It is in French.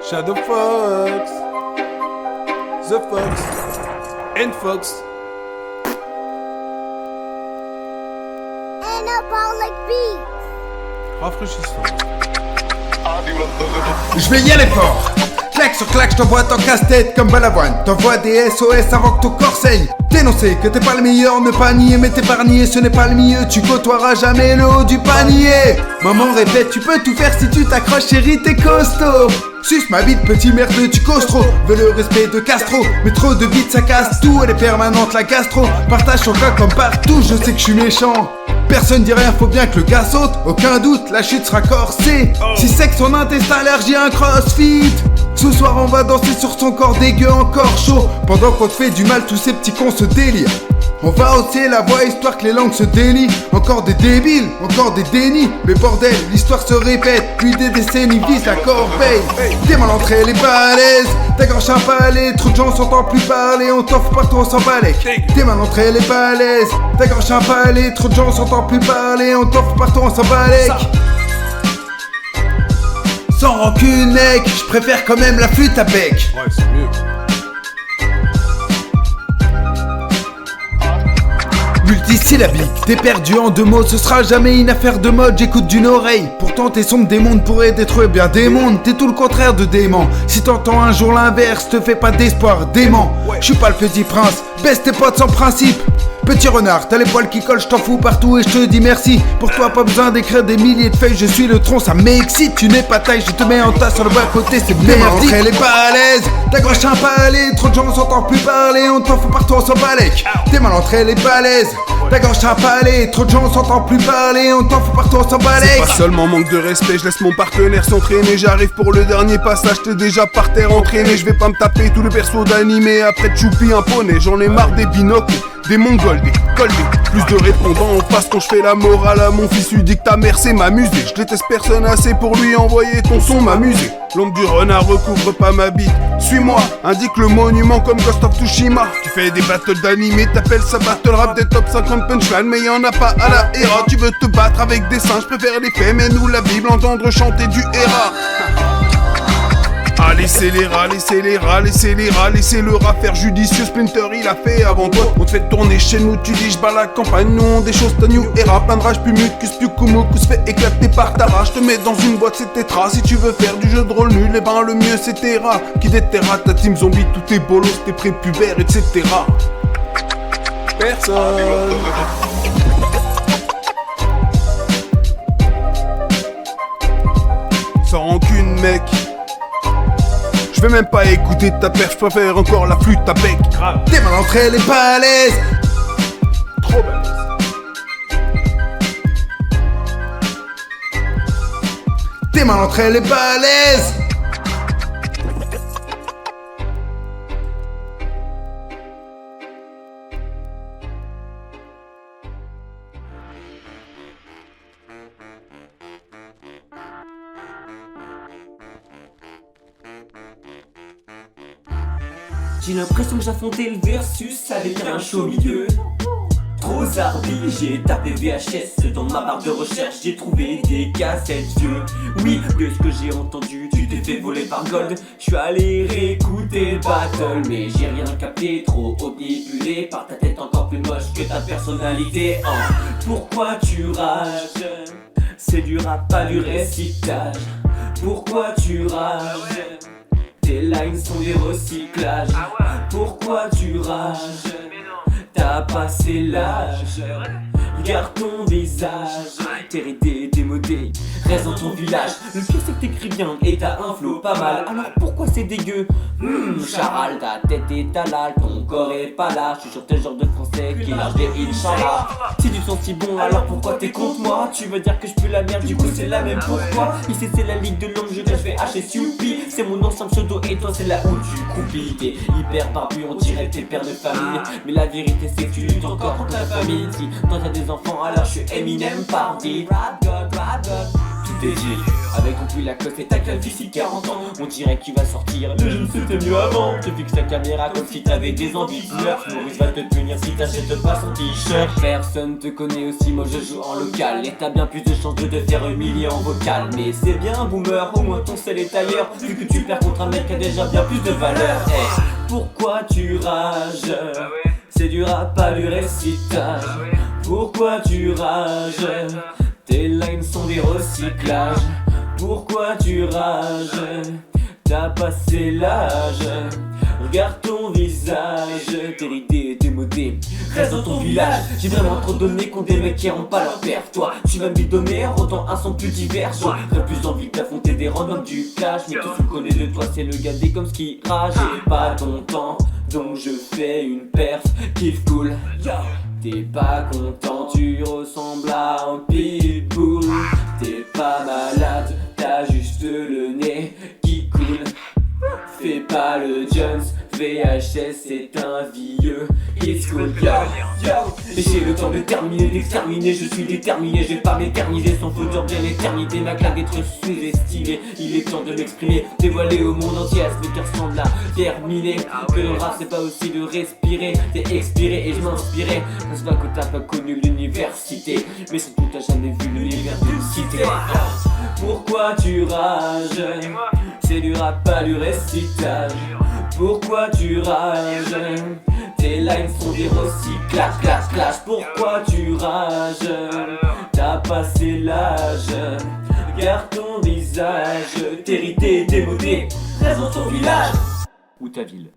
Shadow Fox, The Fox, and Fox. Anabolic beats. Rafraîchissant. Je vais y aller fort. Claque sur claque, je t'envoie ton casse-tête comme Balavoine. T'envoies des SOS avant que ton corps saigne. Dénoncer que t'es pas le meilleur, ne pas nier, mais t'es pas nier, ce n'est pas le milieu. Tu côtoieras jamais le haut du panier. Maman répète, tu peux tout faire si tu t'accroches, chérie, t'es costaud. Suce ma bite, petit merde, tu causes trop. Veux le respect de Castro, mais trop de bites ça casse tout. Elle est permanente la gastro. Partage son cas comme partout, je sais que je suis méchant. Personne dit rien, faut bien que le gars saute. Aucun doute, la chute sera corsée. Si c'est que son intestin allergie à un crossfit. Ce soir on va danser sur son corps dégueu encore chaud. Pendant qu'on te fait du mal, tous ces petits cons se délirent. On va hausser la voix histoire que les langues se délient. Encore des débiles, encore des dénis. Mais bordel, l'histoire se répète. Puis des décennies visent la corbeille. T'es mal entré, les balaises. Ta gorge un palais, trop de gens s'entendent plus parler. On t'offre partout, on s'en balèque. T'es mal entré, les balaises. Ta gorge un palais, trop de gens s'entendent plus parler. On t'offre partout, on s'en balèque. Sans rancune, mec, je préfère quand même la flûte à bec. Ouais, c'est mieux. Multisyllabique, t'es perdu en 2 mots, ce sera jamais une affaire de mode, j'écoute d'une oreille. Pourtant tes sons des mondes pourraient détruire bien des mondes, t'es tout le contraire de dément. Si t'entends un jour l'inverse, te fais pas d'espoir, dément. Je suis pas le petit prince, baisse tes potes sans principe. Petit renard, t'as les poils qui collent, je t'en fous partout et je te dis merci. Pour toi pas besoin d'écrire des milliers de feuilles, je suis le tronc, ça m'excite. Tu n'es pas taille, je te mets en tas sur le bas côté, c'est merdique. Elle est pas à l'aise, t'accroches un palais, trop de gens s'entendent plus parler, on t'en fout partout, on s'en balèque. T'es mal entré, elle est pas à l'aise, t'accroches un palais, trop de gens s'entendent plus parler, on t'en fout partout, on s'en balèque. C'est pas seulement manque de respect, je laisse mon partenaire s'entraîner. J'arrive pour le dernier passage, t'es déjà par terre entraîné. Je vais pas me taper tous les persos d'animé, après de choupi un poney. J'en ai marre des binocles, des mongols, des coldés. Plus de répondants en face quand je fais la morale à mon fils. Lui dit que ta mère c'est m'amuser. Je déteste personne assez pour lui envoyer ton son m'amuser. L'ombre du renard recouvre pas ma bite. Suis-moi, indique le monument comme Ghost of Tsushima. Tu fais des battles d'animé, t'appelles ça battle rap, des top 50 punchline, mais y'en a pas à la Hera. Tu veux te battre avec des singes, je préfère les faits, mais nous la Bible, entendre chanter du Hera. Ah, laissez les rats, laissez les rats, laissez les rats, laissez le rat faire judicieux. Splinter il a fait avant toi. On te fait tourner chez nous, tu dis j'bats la campagne. Nous on des choses ta new era. Plein de rage, plus mucus, plus kumoku se fait éclater par ta rage. Te mets dans une boîte, c'est tétra. Si tu veux faire du jeu de rôle nul, eh ben le mieux c'est Terra. Qui déterra ta team zombie, tous tes bolos, tes prépubères, etc. Personne. Sans rancune mec. Je vais même pas écouter ta perf, je préfère encore la flûte à bec. T'es mal entré, elle est pas à l'aise. Trop balèze. T'es mal entré, elle est pas à l'aise. J'ai l'impression que j'affrontais le versus, ça devient un show milieu. Trop zarbi, j'ai tapé VHS dans ma barre de recherche, j'ai trouvé des cassettes vieux. Oui, de ce que j'ai entendu, tu t'es fait voler par Gold. Je suis allé réécouter le battle, mais j'ai rien capté, trop omnibulé par ta tête encore plus moche que ta personnalité. Pourquoi tu rages? C'est du rap, pas du récitage. Pourquoi tu rages? Tes lines sont des recyclages. Pourquoi tu rages? T'as passé l'âge. Regarde ton visage. T'es ridé, démodé, reste dans ton village. Le pire c'est que t'écris bien et t'as un flow pas mal. Alors pourquoi c'est dégueu? Charal, ta tête est halal, ton corps est pas là. Je suis sur tel genre de français qui lâche des Inch'Allah. Si tu sens si bon, alors pourquoi t'es contre moi? Tu veux dire que je pue la merde, du coup c'est la même pour toi. Ici c'est la ligue de l'homme, je vais HSUP. C'est mon ancien pseudo et toi c'est là où tu croupis. T'es hyper barbu, on dirait tes pères de famille. Mais la vérité c'est que tu luttes encore contre ta famille. Si toi t'as des enfants, alors je suis Eminem party. Rap God, rap God. tout est dit. Avec ton pull Lacoste et ta calvitie 40 ans, on dirait qu'il va sortir le je ne c'était mieux avant. Tu fixes ta caméra comme si t'avais des envies de meurtre. Maurice va te punir si t'achètes pas son t-shirt. Personne te connaît aussi, moi je joue en local. Et t'as bien plus de chances de te faire humilier en vocal. Mais c'est bien boomer, au moins ton sel est ailleurs. Vu que tu perds contre un mec qui a déjà bien plus de valeur. Hey, pourquoi tu rages? C'est du rap, pas du récitage. Pourquoi tu rages? Tes lines sont des recyclages. Pourquoi tu rages? T'as passé l'âge. Regarde ton visage, t'es ridé, t'es modé. Reste dans ton village. J'ai vraiment trop donné contre des mecs qui n'ont pas leur père. Toi, tu vas me bidonner, autant un son plus divers. J'ai plus envie d'affronter des randoms du clash. Mais tout ce qu'on connaît de toi, c'est le gadé comme ce qui rage. J'ai pas ton temps, donc je fais une perf. Kiff cool. T'es pas content, tu ressembles à un pitbull. T'es pas malade, t'as juste le nez qui coule. Fais pas le Jones, VHS c'est un vieux. It's cool, yo, yo. Et j'ai le temps de terminer, d'exterminer. Je suis déterminé, je vais pas m'éterniser sans futur bien l'éternité. Ma claque d'être sous-estimée. Il est temps de m'exprimer, dévoiler au monde entier à ce qui ressemble à terminer. Que le rap c'est pas aussi de respirer. T'es expiré et je m'inspirais. Ça se voit que t'as pas connu l'université, mais surtout t'as jamais vu l'univers d'une cité. Pourquoi tu rages? C'est du rap, pas du récitage. Pourquoi tu rages? Tes lines sont des recyclages, clash, clash. Pourquoi tu rages? T'as passé l'âge. Regarde ton visage, t'es ridé, démodé. Reste dans ton village ou ta ville.